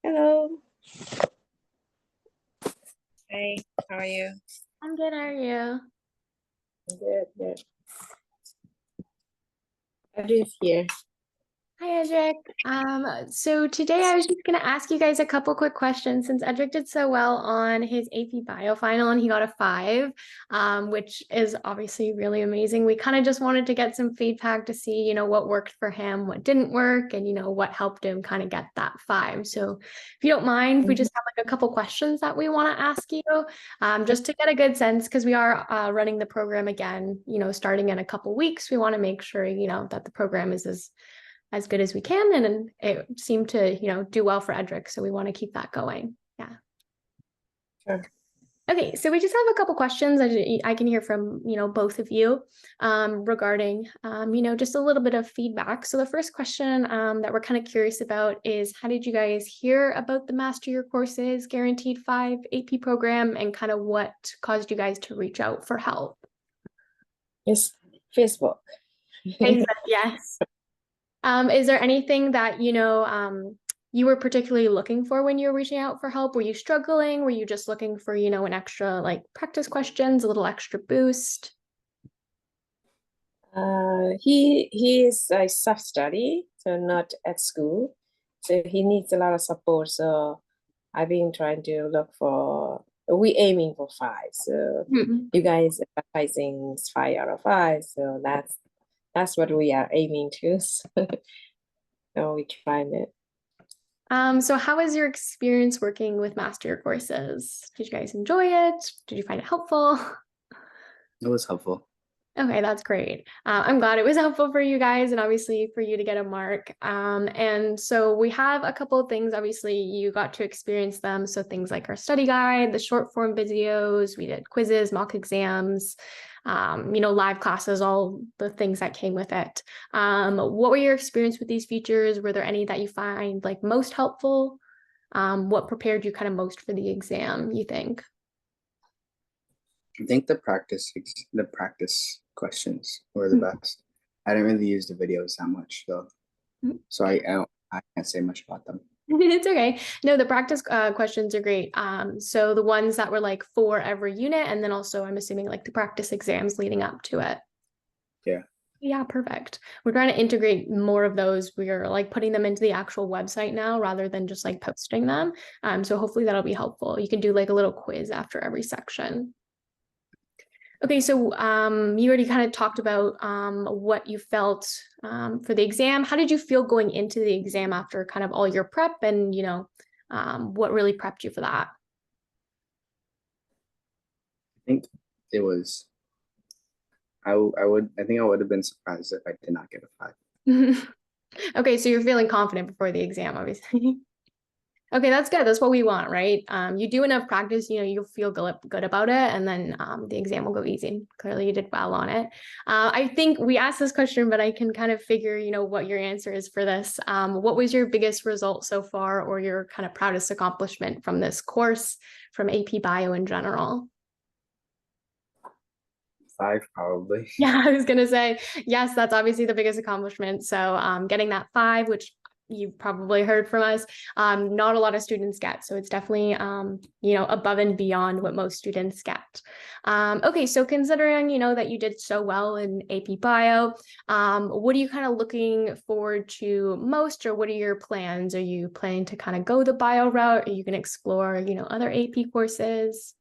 Hello. Hey, how are you? I'm good, how are you? Good. Edric here. Hi, Edric. So today I was just going to ask you guys a couple quick questions since Edric did so well on his AP Bio final and he got a 5, which is obviously really amazing. We kind of just wanted to get some feedback to see, what worked for him, what didn't work, and, what helped him kind of get that 5. So if you don't mind, we just have like a couple questions that we want to ask you, just to get a good sense, because we are running the program again, starting in a couple weeks. We want to make sure, that the program is as good as we can, and it seemed to do well for Edric, so we want to keep that going. Sure. Okay, so we just have a couple questions I can hear from both of you regarding just a little bit of feedback. So the first question that we're kind of curious about is, how did you guys hear about the Master Your Courses Guaranteed 5 AP program, and kind of what caused you guys to reach out for help? It's Facebook. Yes. Is there anything that, you were particularly looking for when you were reaching out for help? Were you struggling? Were you just looking for, an extra like practice questions, a little extra boost? He is a self-study, so not at school. So he needs a lot of support. So I've been trying to look for, we aiming for 5. So you guys advertising 5 out of 5. So that's what we are aiming to. So we tried it. So how was your experience working with Master Your Courses? Did you guys enjoy it? Did you find it helpful? It was helpful. Okay, that's great. I'm glad it was helpful for you guys and obviously for you to get a mark. And so we have a couple of things, obviously you got to experience them. So things like our study guide, the short form videos, we did quizzes, mock exams, live classes, all the things that came with it. What were your experience with these features? Were there any that you find like most helpful? What prepared you kind of most for the exam, you think? I think the practice questions were the best. I didn't really use the videos that much though, so I can't say much about them. It's okay. No, the practice questions are great. So the ones that were like for every unit, and then also I'm assuming like the practice exams leading up to it. Yeah, perfect. We're trying to integrate more of those. We are like putting them into the actual website now rather than just like posting them. So hopefully that'll be helpful. You can do like a little quiz after every section. Okay, so you already kind of talked about what you felt for the exam. How did you feel going into the exam after kind of all your prep, and what really prepped you for that? I think it was. I think I would have been surprised if I did not get a 5. Okay, so you're feeling confident before the exam, obviously. Okay, that's good. That's what we want, right? You do enough practice, you'll feel good about it, and then the exam will go easy. Clearly, you did well on it. I think we asked this question, but I can kind of figure, what your answer is for this. What was your biggest result so far, or your kind of proudest accomplishment from this course, from AP Bio in general? 5, probably. Yeah, I was gonna say, yes, that's obviously the biggest accomplishment. So getting that 5, which you've probably heard from us, not a lot of students get. So it's definitely, above and beyond what most students get. Okay, so considering, that you did so well in AP Bio, what are you kind of looking forward to most, or what are your plans? Are you planning to kind of go the bio route? Are you going to explore, other AP courses?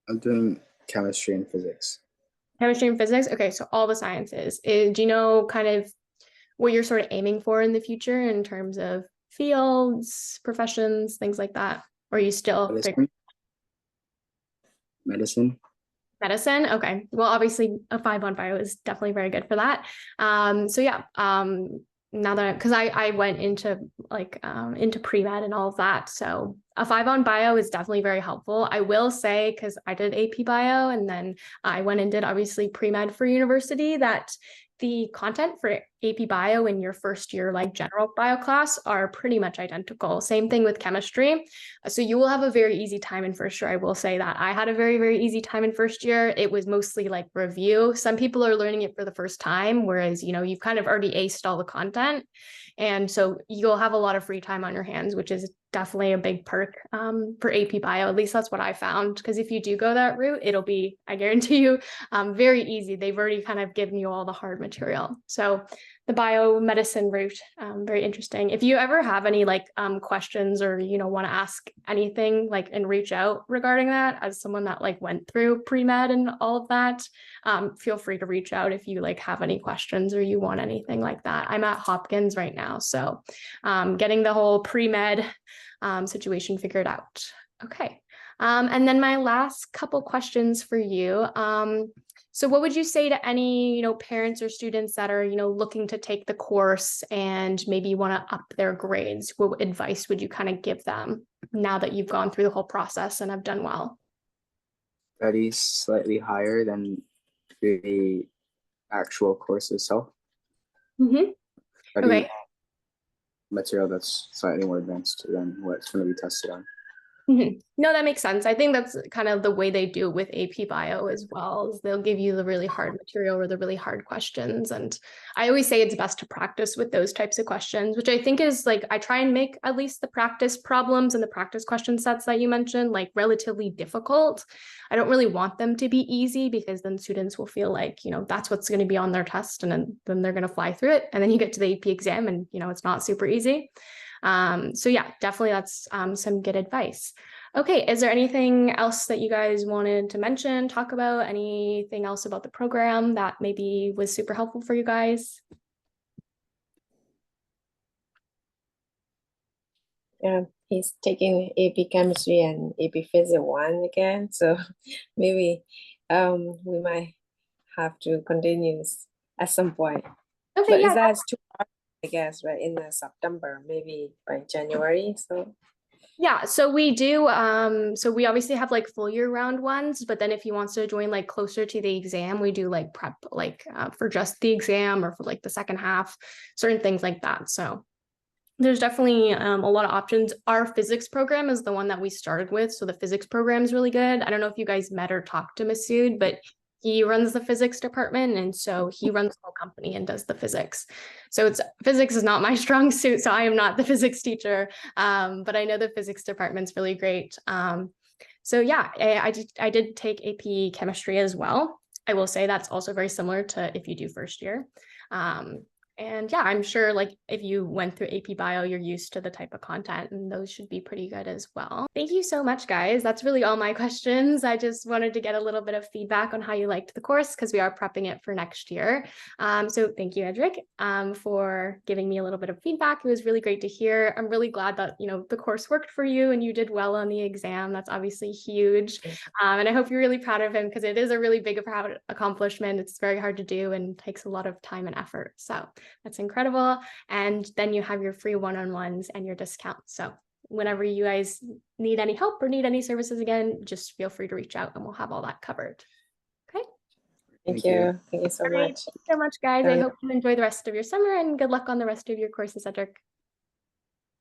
I'm doing chemistry and physics. Chemistry and physics? Okay, so all the sciences. Do you know kind of what you're sort of aiming for in the future in terms of fields, professions, things like that? Or are you still Medicine. Medicine? Okay. Well, obviously a 5 on bio is definitely very good for that. So yeah, now that, because I went into like into pre-med and all of that, so a 5 on bio is definitely very helpful. I will say, because I did AP bio and then I went and did obviously pre-med for university, that the content for AP Bio in your first year, like general bio class, are pretty much identical. Same thing with chemistry. So you will have a very easy time in first year. I will say that I had a very, very easy time in first year. It was mostly like review. Some people are learning it for the first time, whereas, you've kind of already aced all the content. And so you'll have a lot of free time on your hands, which is definitely a big perk for AP Bio. At least that's what I found. Because if you do go that route, it'll be, I guarantee you, very easy. They've already kind of given you all the hard material. So the biomedicine route, very interesting. If you ever have any like questions or, you know, want to ask anything like and reach out regarding that, as someone that like went through pre-med and all of that, feel free to reach out if you like have any questions or you want anything like that. I'm at Hopkins right now, so getting the whole pre-med situation figured out. Okay. And then my last couple questions for you. So what would you say to any, you know, parents or students that are, you know, looking to take the course and maybe want to up their grades? What advice would you kind of give them now that you've gone through the whole process and have done well? Study slightly higher than the actual course itself. Mm-hmm. Study Okay. material that's slightly more advanced than what's going to be tested on. Mm-hmm. No, that makes sense. I think that's kind of the way they do it with AP Bio as well, is they'll give you the really hard material or the really hard questions. And I always say it's best to practice with those types of questions, which I think is like, I try and make at least the practice problems and the practice question sets that you mentioned, like relatively difficult. I don't really want them to be easy because then students will feel like, you know, that's what's going to be on their test and then they're going to fly through it. And then you get to the AP exam and, you know, it's not super easy. So yeah, definitely that's some good advice. Okay, is there anything else that you guys wanted to mention, talk about, anything else about the program that maybe was super helpful for you guys? Yeah, he's taking AP Chemistry and AP Physics 1 again, so maybe we might have to continue at some point. Okay, But yeah. is that too hard, I guess, right, in September, maybe by January, so. Yeah, so we do, so we obviously have like full year round ones, but then if he wants to join like closer to the exam, we do like prep like for just the exam or for like the second half, certain things like that. So there's definitely a lot of options. Our physics program is the one that we started with. So the physics program is really good. I don't know if you guys met or talked to Masood, but he runs the physics department. And so he runs the whole company and does the physics. So physics is not my strong suit. So I am not the physics teacher, but I know the physics department's really great. So yeah, I did take AP chemistry as well. I will say that's also very similar to if you do first year. And yeah, I'm sure like if you went through AP Bio, you're used to the type of content and those should be pretty good as well. Thank you so much, guys. That's really all my questions. I just wanted to get a little bit of feedback on how you liked the course because we are prepping it for next year. So thank you, Edric, for giving me a little bit of feedback. It was really great to hear. I'm really glad that, you know, the course worked for you and you did well on the exam. That's obviously huge. And I hope you're really proud of him because it is a really big accomplishment. It's very hard to do and takes a lot of time and effort. So that's incredible. And then you have your free one-on-ones and your discounts. So whenever you guys need any help or need any services again, just feel free to reach out and we'll have all that covered. Okay. Thank you. Thank you so much. Thank you so much, guys. I hope you enjoy the rest of your summer and good luck on the rest of your courses, Edric.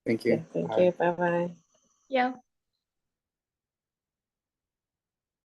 Thank you. Thank you. Bye-bye. Yeah.